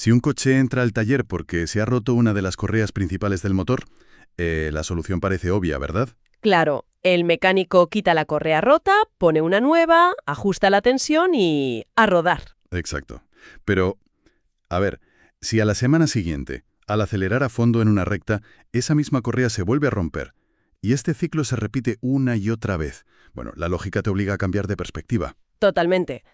Si un coche entra al taller porque se ha roto una de las correas principales del motor, la solución parece obvia, ¿verdad? Claro, el mecánico quita la correa rota, pone una nueva, ajusta la tensión y a rodar. Exacto. Pero, a ver, si a la semana siguiente, al acelerar a fondo en una recta, esa misma correa se vuelve a romper, y este ciclo se repite una y otra vez, bueno, la lógica te obliga a cambiar de perspectiva. Totalmente.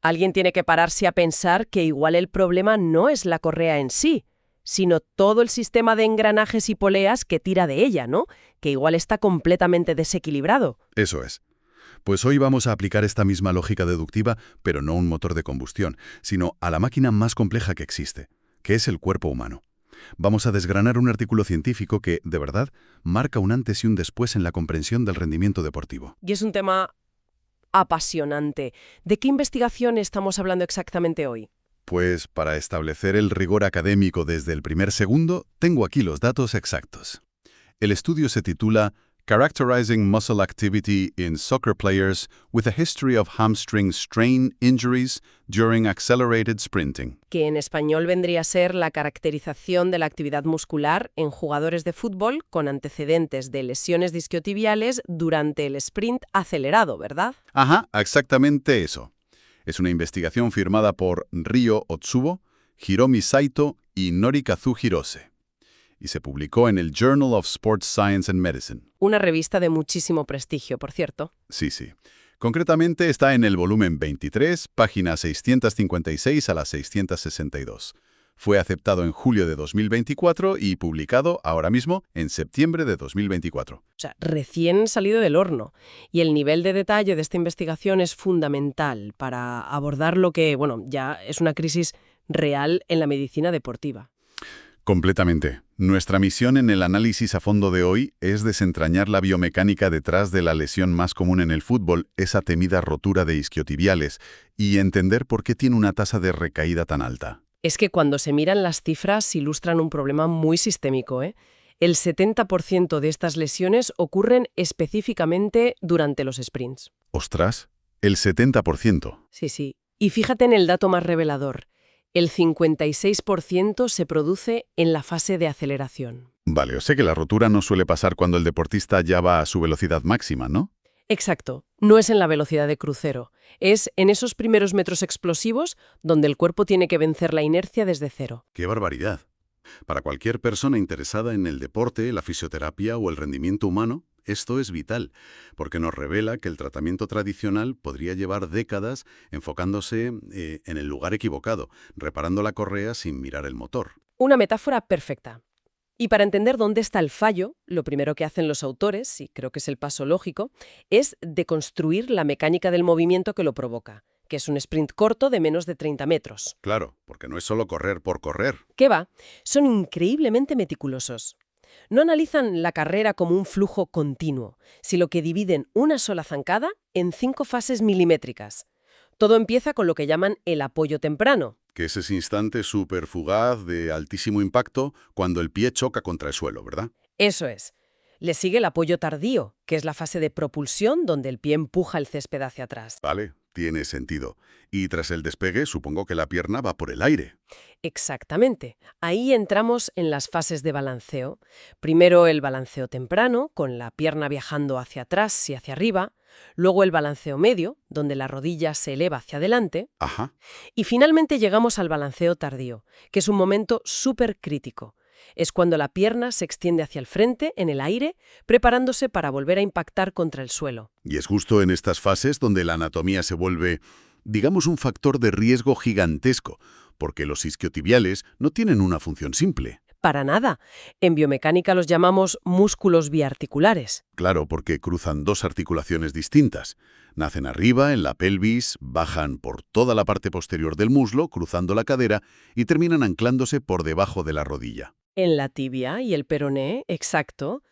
Alguien tiene que pararse a pensar que igual el problema no es la correa en sí, sino todo el sistema de engranajes y poleas que tira de ella, ¿no? Que igual está completamente desequilibrado. Eso es. Pues hoy vamos a aplicar esta misma lógica deductiva, pero no a un motor de combustión, sino a la máquina más compleja que existe, que es el cuerpo humano. Vamos a desgranar un artículo científico que, de verdad, marca un antes y un después en la comprensión del rendimiento deportivo. Y es un tema apasionante. ¿De qué investigación estamos hablando exactamente hoy? Pues para establecer el rigor académico desde el primer segundo, tengo aquí los datos exactos. El estudio se titula Characterizing Muscle Activity in Soccer Players with a History of Hamstring Strain Injuries During Accelerated Sprinting. Que en español vendría a ser la caracterización de la actividad muscular en jugadores de fútbol con antecedentes de lesiones disquiotibiales durante el sprint acelerado, ¿verdad? Ajá, exactamente eso. Es una investigación firmada por Ryo Otsubo, Hiromi Saito y Norikazu Hirose. Y se publicó en el Journal of Sports Science and Medicine. Una revista de muchísimo prestigio, por cierto. Sí, sí. Concretamente está en el volumen 23, páginas 656 a las 662. Fue aceptado en julio de 2024 y publicado ahora mismo en septiembre de 2024. O sea, recién salido del horno. Y el nivel de detalle de esta investigación es fundamental para abordar lo que, bueno, ya es una crisis real en la medicina deportiva. Completamente. Nuestra misión en el análisis a fondo de hoy es desentrañar la biomecánica detrás de la lesión más común en el fútbol, esa temida rotura de isquiotibiales, y entender por qué tiene una tasa de recaída tan alta. Es que cuando se miran las cifras ilustran un problema muy sistémico, ¿eh? El 70% de estas lesiones ocurren específicamente durante los sprints. ¡Ostras! El 70%. Sí. Y fíjate en el dato más revelador. El 56% se produce en la fase de aceleración. Vale, o sea que la rotura no suele pasar cuando el deportista ya va a su velocidad máxima, ¿no? Exacto. No es en la velocidad de crucero. Es en esos primeros metros explosivos donde el cuerpo tiene que vencer la inercia desde cero. ¡Qué barbaridad! Para cualquier persona interesada en el deporte, la fisioterapia o el rendimiento humano, esto es vital, porque nos revela que el tratamiento tradicional podría llevar décadas enfocándose en el lugar equivocado, reparando la correa sin mirar el motor. Una metáfora perfecta. Y para entender dónde está el fallo, lo primero que hacen los autores, y creo que es el paso lógico, es deconstruir la mecánica del movimiento que lo provoca, que es un sprint corto de menos de 30 metros. Claro, porque no es solo correr por correr. ¿Qué va? Son increíblemente meticulosos. No analizan la carrera como un flujo continuo, sino que dividen una sola zancada en 5 fases milimétricas. Todo empieza con lo que llaman el apoyo temprano. Que es ese instante súper fugaz de altísimo impacto cuando el pie choca contra el suelo, ¿verdad? Eso es. Le sigue el apoyo tardío, que es la fase de propulsión donde el pie empuja el césped hacia atrás. Vale, tiene sentido. Y tras el despegue, supongo que la pierna va por el aire. Exactamente. Ahí entramos en las fases de balanceo. Primero el balanceo temprano, con la pierna viajando hacia atrás y hacia arriba. Luego el balanceo medio, donde la rodilla se eleva hacia adelante. Ajá. Y finalmente llegamos al balanceo tardío, que es un momento súper crítico. Es cuando la pierna se extiende hacia el frente, en el aire, preparándose para volver a impactar contra el suelo. Y es justo en estas fases donde la anatomía se vuelve, digamos, un factor de riesgo gigantesco, porque los isquiotibiales no tienen una función simple. Para nada. En biomecánica los llamamos músculos biarticulares. Claro, porque cruzan dos articulaciones distintas. Nacen arriba, en la pelvis, bajan por toda la parte posterior del muslo, cruzando la cadera, y terminan anclándose por debajo de la rodilla. En la tibia y el peroné, exacto.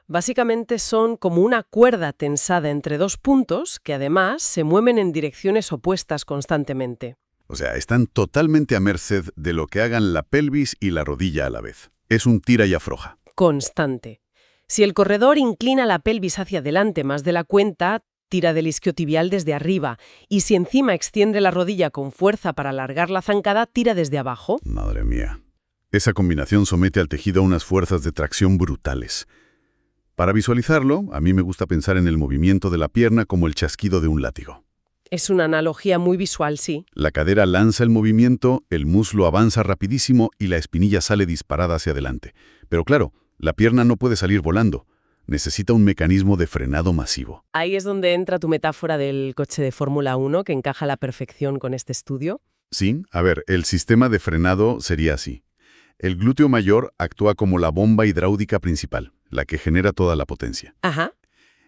Básicamente son como una cuerda tensada entre dos puntos que además se mueven en direcciones opuestas constantemente. O sea, están totalmente a merced de lo que hagan la pelvis y la rodilla a la vez. Es un tira y afloja. Constante. Si el corredor inclina la pelvis hacia adelante más de la cuenta, tira del isquiotibial desde arriba, y si encima extiende la rodilla con fuerza para alargar la zancada, tira desde abajo. Madre mía. Esa combinación somete al tejido a unas fuerzas de tracción brutales. Para visualizarlo, a mí me gusta pensar en el movimiento de la pierna como el chasquido de un látigo. Es una analogía muy visual, sí. La cadera lanza el movimiento, el muslo avanza rapidísimo y la espinilla sale disparada hacia adelante. Pero claro, la pierna no puede salir volando. Necesita un mecanismo de frenado masivo. Ahí es donde entra tu metáfora del coche de Fórmula 1, que encaja a la perfección con este estudio. Sí, a ver, el sistema de frenado sería así. El glúteo mayor actúa como la bomba hidráulica principal, la que genera toda la potencia. Ajá.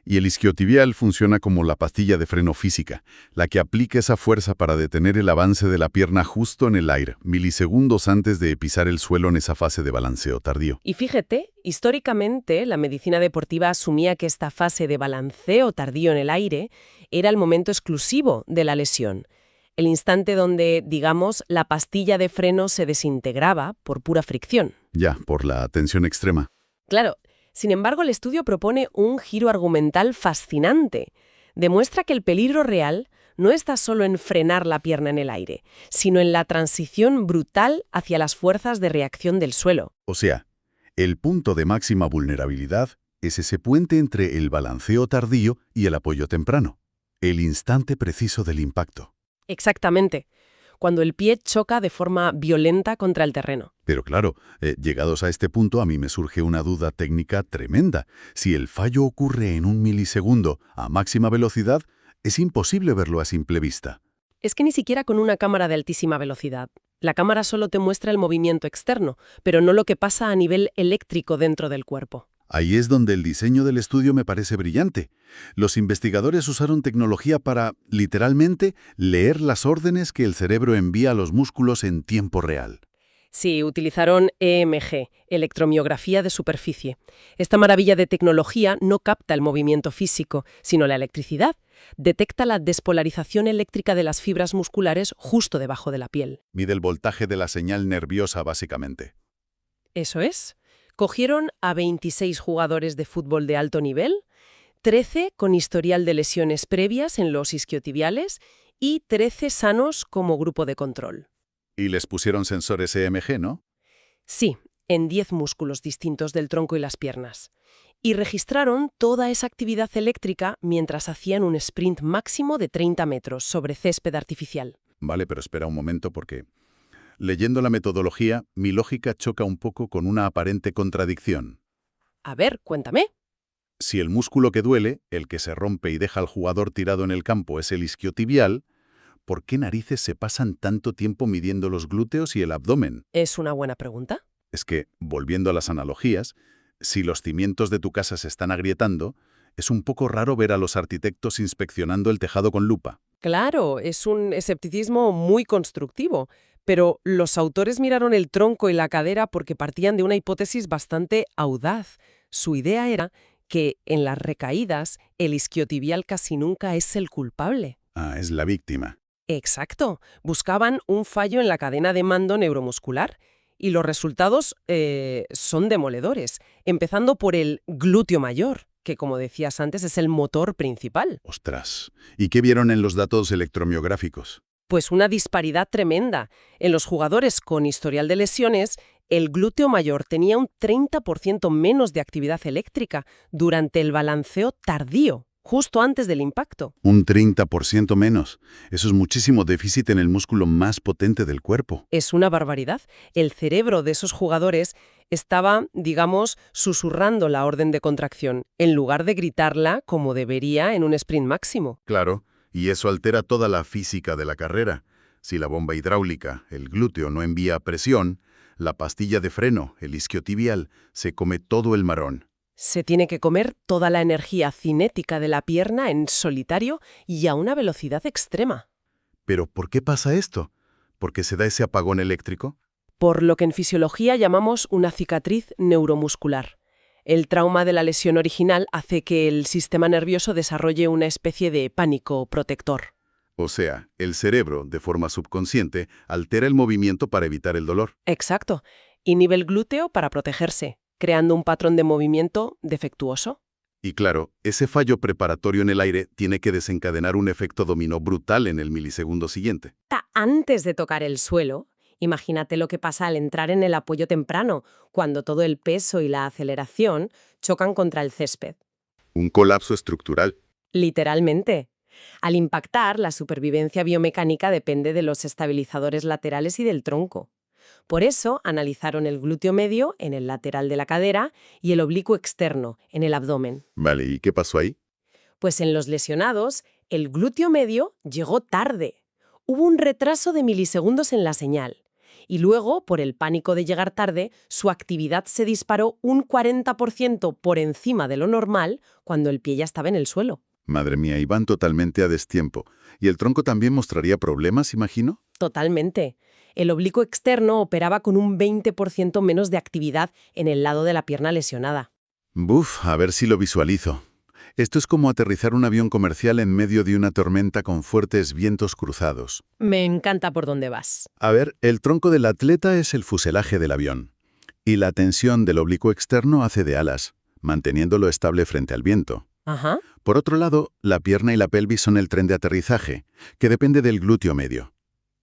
Y el isquiotibial funciona como la pastilla de freno física, la que aplica esa fuerza para detener el avance de la pierna justo en el aire, milisegundos antes de pisar el suelo en esa fase de balanceo tardío. Y fíjate, históricamente la medicina deportiva asumía que esta fase de balanceo tardío en el aire era el momento exclusivo de la lesión. El instante donde, digamos, la pastilla de freno se desintegraba por pura fricción. Ya, por la tensión extrema. Claro, sin embargo, el estudio propone un giro argumental fascinante. Demuestra que el peligro real no está solo en frenar la pierna en el aire, sino en la transición brutal hacia las fuerzas de reacción del suelo. O sea, el punto de máxima vulnerabilidad es ese puente entre el balanceo tardío y el apoyo temprano, el instante preciso del impacto. Exactamente, cuando el pie choca de forma violenta contra el terreno. Pero claro, llegados a este punto a mí me surge una duda técnica tremenda. Si el fallo ocurre en un milisegundo a máxima velocidad, es imposible verlo a simple vista. Es que ni siquiera con una cámara de altísima velocidad. La cámara solo te muestra el movimiento externo, pero no lo que pasa a nivel eléctrico dentro del cuerpo. Ahí es donde el diseño del estudio me parece brillante. Los investigadores usaron tecnología para, literalmente, leer las órdenes que el cerebro envía a los músculos en tiempo real. Sí, utilizaron EMG, electromiografía de superficie. Esta maravilla de tecnología no capta el movimiento físico, sino la electricidad. Detecta la despolarización eléctrica de las fibras musculares justo debajo de la piel. Mide el voltaje de la señal nerviosa, básicamente. Eso es. Cogieron a 26 jugadores de fútbol de alto nivel, 13 con historial de lesiones previas en los isquiotibiales y 13 sanos como grupo de control. Y les pusieron sensores EMG, ¿no? Sí, en 10 músculos distintos del tronco y las piernas. Y registraron toda esa actividad eléctrica mientras hacían un sprint máximo de 30 metros sobre césped artificial. Vale, pero espera un momento porque, leyendo la metodología, mi lógica choca un poco con una aparente contradicción. A ver, cuéntame. Si el músculo que duele, el que se rompe y deja al jugador tirado en el campo, es el isquiotibial, ¿por qué narices se pasan tanto tiempo midiendo los glúteos y el abdomen? Es una buena pregunta. Es que, volviendo a las analogías, si los cimientos de tu casa se están agrietando, es un poco raro ver a los arquitectos inspeccionando el tejado con lupa. Claro, es un escepticismo muy constructivo, pero los autores miraron el tronco y la cadera porque partían de una hipótesis bastante audaz. Su idea era que en las recaídas el isquiotibial casi nunca es el culpable. Ah, es la víctima. Exacto. Buscaban un fallo en la cadena de mando neuromuscular y los resultados son demoledores, empezando por el glúteo mayor, que como decías antes es el motor principal. Ostras. ¿Y qué vieron en los datos electromiográficos? Pues una disparidad tremenda. En los jugadores con historial de lesiones, el glúteo mayor tenía un 30% menos de actividad eléctrica durante el balanceo tardío, justo antes del impacto. Un 30% menos. Eso es muchísimo déficit en el músculo más potente del cuerpo. Es una barbaridad. El cerebro de esos jugadores estaba, digamos, susurrando la orden de contracción, en lugar de gritarla como debería en un sprint máximo. Claro, y eso altera toda la física de la carrera. Si la bomba hidráulica, el glúteo, no envía presión, la pastilla de freno, el isquiotibial, se come todo el marrón. Se tiene que comer toda la energía cinética de la pierna en solitario y a una velocidad extrema. ¿Pero por qué pasa esto? ¿Por qué se da ese apagón eléctrico? Por lo que en fisiología llamamos una cicatriz neuromuscular. El trauma de la lesión original hace que el sistema nervioso desarrolle una especie de pánico protector. O sea, el cerebro, de forma subconsciente, altera el movimiento para evitar el dolor. Exacto. Inhibe el glúteo para protegerse, creando un patrón de movimiento defectuoso. Y claro, ese fallo preparatorio en el aire tiene que desencadenar un efecto dominó brutal en el milisegundo siguiente. Antes de tocar el suelo, imagínate lo que pasa al entrar en el apoyo temprano, cuando todo el peso y la aceleración chocan contra el césped. Un colapso estructural. Literalmente. Al impactar, la supervivencia biomecánica depende de los estabilizadores laterales y del tronco. Por eso, analizaron el glúteo medio en el lateral de la cadera y el oblicuo externo en el abdomen. Vale, ¿y qué pasó ahí? Pues en los lesionados, el glúteo medio llegó tarde. Hubo un retraso de milisegundos en la señal. Y luego, por el pánico de llegar tarde, su actividad se disparó un 40% por encima de lo normal cuando el pie ya estaba en el suelo. Madre mía, iban totalmente a destiempo. ¿Y el tronco también mostraría problemas, imagino? Totalmente. El oblicuo externo operaba con un 20% menos de actividad en el lado de la pierna lesionada. Buf, a ver si lo visualizo. Esto es como aterrizar un avión comercial en medio de una tormenta con fuertes vientos cruzados. Me encanta por dónde vas. A ver, el tronco del atleta es el fuselaje del avión. Y la tensión del oblicuo externo hace de alas, manteniéndolo estable frente al viento. Ajá. Por otro lado, la pierna y la pelvis son el tren de aterrizaje, que depende del glúteo medio.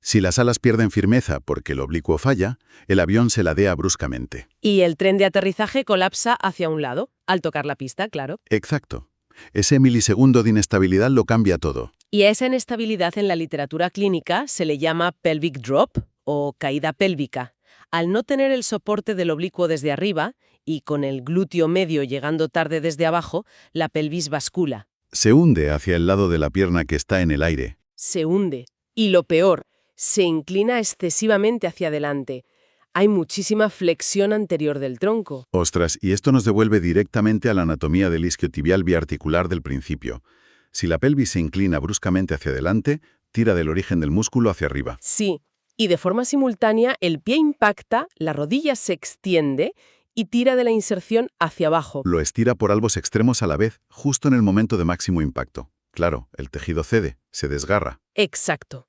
Si las alas pierden firmeza porque el oblicuo falla, el avión se ladea bruscamente. Y el tren de aterrizaje colapsa hacia un lado, al tocar la pista, claro. Exacto. Ese milisegundo de inestabilidad lo cambia todo. Y a esa inestabilidad en la literatura clínica se le llama pelvic drop o caída pélvica. Al no tener el soporte del oblicuo desde arriba y con el glúteo medio llegando tarde desde abajo, la pelvis bascula. Se hunde hacia el lado de la pierna que está en el aire. Se hunde. Y lo peor, se inclina excesivamente hacia adelante. Hay muchísima flexión anterior del tronco. Ostras, y esto nos devuelve directamente a la anatomía del isquiotibial biarticular del principio. Si la pelvis se inclina bruscamente hacia adelante, tira del origen del músculo hacia arriba. Sí, y de forma simultánea el pie impacta, la rodilla se extiende y tira de la inserción hacia abajo. Lo estira por ambos extremos a la vez, justo en el momento de máximo impacto. Claro, el tejido cede, se desgarra. Exacto.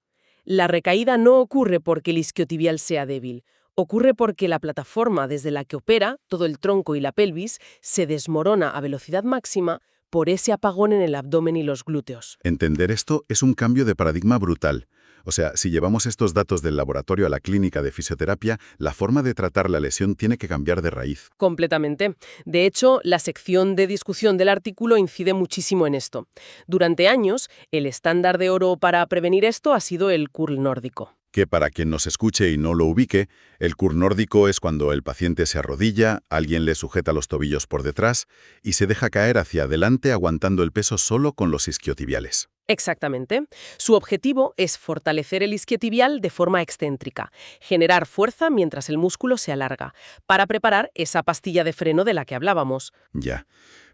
La recaída no ocurre porque el isquiotibial sea débil. Ocurre porque la plataforma desde la que opera, todo el tronco y la pelvis, se desmorona a velocidad máxima por ese apagón en el abdomen y los glúteos. Entender esto es un cambio de paradigma brutal. O sea, si llevamos estos datos del laboratorio a la clínica de fisioterapia, la forma de tratar la lesión tiene que cambiar de raíz. Completamente. De hecho, la sección de discusión del artículo incide muchísimo en esto. Durante años, el estándar de oro para prevenir esto ha sido el curl nórdico. Que para quien nos escuche y no lo ubique, el curl nórdico es cuando el paciente se arrodilla, alguien le sujeta los tobillos por detrás y se deja caer hacia adelante aguantando el peso solo con los isquiotibiales. Exactamente. Su objetivo es fortalecer el isquiotibial de forma excéntrica, generar fuerza mientras el músculo se alarga, para preparar esa pastilla de freno de la que hablábamos. Ya.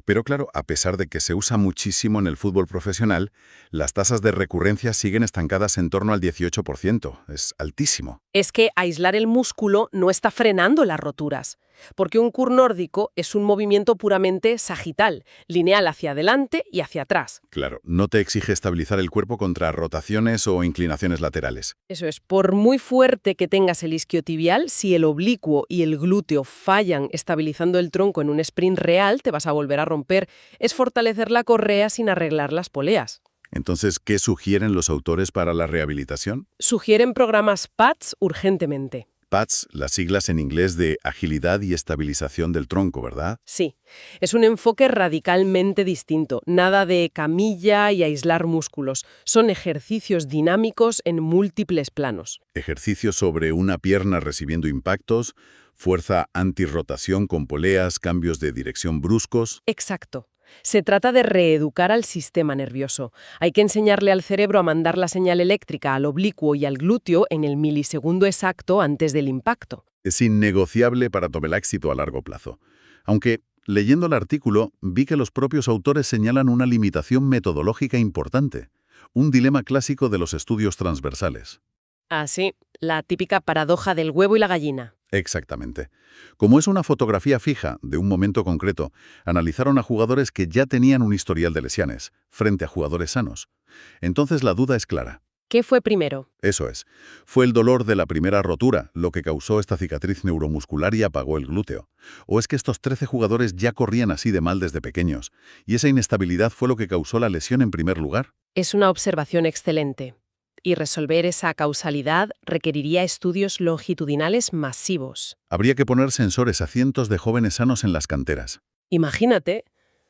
Pero claro, a pesar de que se usa muchísimo en el fútbol profesional, las tasas de recurrencia siguen estancadas en torno al 18%. Es altísimo. Es que aislar el músculo no está frenando las roturas, porque un curl nórdico es un movimiento puramente sagital, lineal hacia adelante y hacia atrás. Claro, no te exige estabilizar el cuerpo contra rotaciones o inclinaciones laterales. Eso es, por muy fuerte que tengas el isquiotibial, si el oblicuo y el glúteo fallan estabilizando el tronco en un sprint real, te vas a volver a romper. Es fortalecer la correa sin arreglar las poleas. Entonces, ¿qué sugieren los autores para la rehabilitación? Sugieren programas PATS urgentemente. PATS, las siglas en inglés de agilidad y estabilización del tronco, ¿verdad? Sí, es un enfoque radicalmente distinto. Nada de camilla y aislar músculos. Son ejercicios dinámicos en múltiples planos. Ejercicios sobre una pierna recibiendo impactos, fuerza antirrotación con poleas, cambios de dirección bruscos. Exacto. Se trata de reeducar al sistema nervioso. Hay que enseñarle al cerebro a mandar la señal eléctrica al oblicuo y al glúteo en el milisegundo exacto antes del impacto. Es innegociable para todo el éxito a largo plazo. Aunque, leyendo el artículo, vi que los propios autores señalan una limitación metodológica importante, un dilema clásico de los estudios transversales. Así, la típica paradoja del huevo y la gallina. Exactamente. Como es una fotografía fija de un momento concreto, analizaron a jugadores que ya tenían un historial de lesiones, frente a jugadores sanos. Entonces la duda es clara. ¿Qué fue primero? Eso es. Fue el dolor de la primera rotura lo que causó esta cicatriz neuromuscular y apagó el glúteo. ¿O es que estos 13 jugadores ya corrían así de mal desde pequeños? ¿Y esa inestabilidad fue lo que causó la lesión en primer lugar? Es una observación excelente. Y resolver esa causalidad requeriría estudios longitudinales masivos. Habría que poner sensores a cientos de jóvenes sanos en las canteras. Imagínate,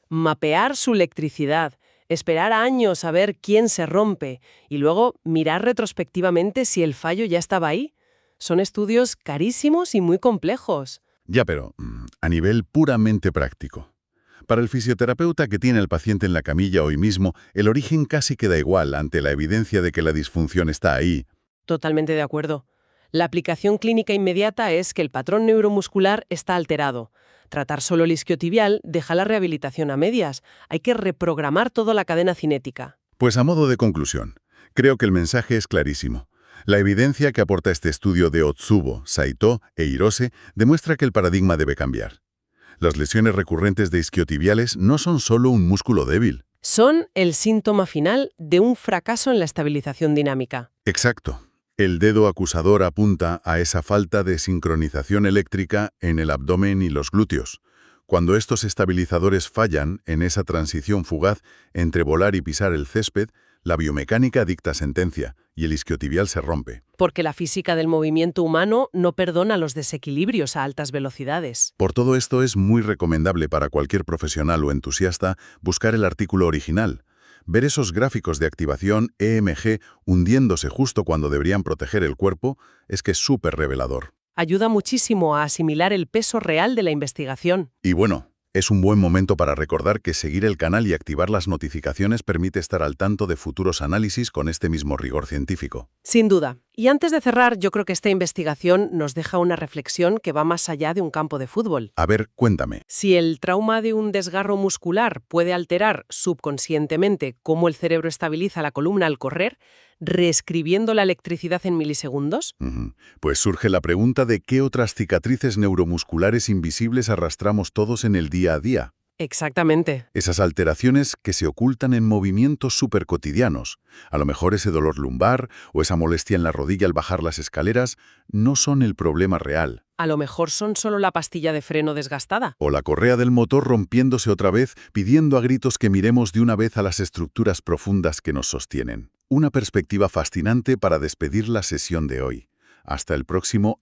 mapear su electricidad, esperar años a ver quién se rompe y luego mirar retrospectivamente si el fallo ya estaba ahí. Son estudios carísimos y muy complejos. Ya, pero a nivel puramente práctico. Para el fisioterapeuta que tiene al paciente en la camilla hoy mismo, el origen casi queda igual ante la evidencia de que la disfunción está ahí. Totalmente de acuerdo. La aplicación clínica inmediata es que el patrón neuromuscular está alterado. Tratar solo el isquiotibial deja la rehabilitación a medias. Hay que reprogramar toda la cadena cinética. Pues a modo de conclusión, creo que el mensaje es clarísimo. La evidencia que aporta este estudio de Otsubo, Saito e Hirose demuestra que el paradigma debe cambiar. Las lesiones recurrentes de isquiotibiales no son solo un músculo débil. Son el síntoma final de un fracaso en la estabilización dinámica. Exacto. El dedo acusador apunta a esa falta de sincronización eléctrica en el abdomen y los glúteos. Cuando estos estabilizadores fallan en esa transición fugaz entre volar y pisar el césped, la biomecánica dicta sentencia y el isquiotibial se rompe. Porque la física del movimiento humano no perdona los desequilibrios a altas velocidades. Por todo esto es muy recomendable para cualquier profesional o entusiasta buscar el artículo original. Ver esos gráficos de activación EMG hundiéndose justo cuando deberían proteger el cuerpo es que es súper revelador. Ayuda muchísimo a asimilar el peso real de la investigación. Y bueno, es un buen momento para recordar que seguir el canal y activar las notificaciones permite estar al tanto de futuros análisis con este mismo rigor científico. Sin duda. Y antes de cerrar, yo creo que esta investigación nos deja una reflexión que va más allá de un campo de fútbol. A ver, cuéntame. Si el trauma de un desgarro muscular puede alterar subconscientemente cómo el cerebro estabiliza la columna al correr, reescribiendo la electricidad en milisegundos, Pues surge la pregunta de qué otras cicatrices neuromusculares invisibles arrastramos todos en el día a día. exactamente. Esas alteraciones que se ocultan en movimientos súper cotidianos. A lo mejor ese dolor lumbar o esa molestia en la rodilla al bajar las escaleras no son el problema real. A lo mejor son solo la pastilla de freno desgastada. O la correa del motor rompiéndose otra vez, pidiendo a gritos que miremos de una vez a las estructuras profundas que nos sostienen. Una perspectiva fascinante para despedir la sesión de hoy. Hasta el próximo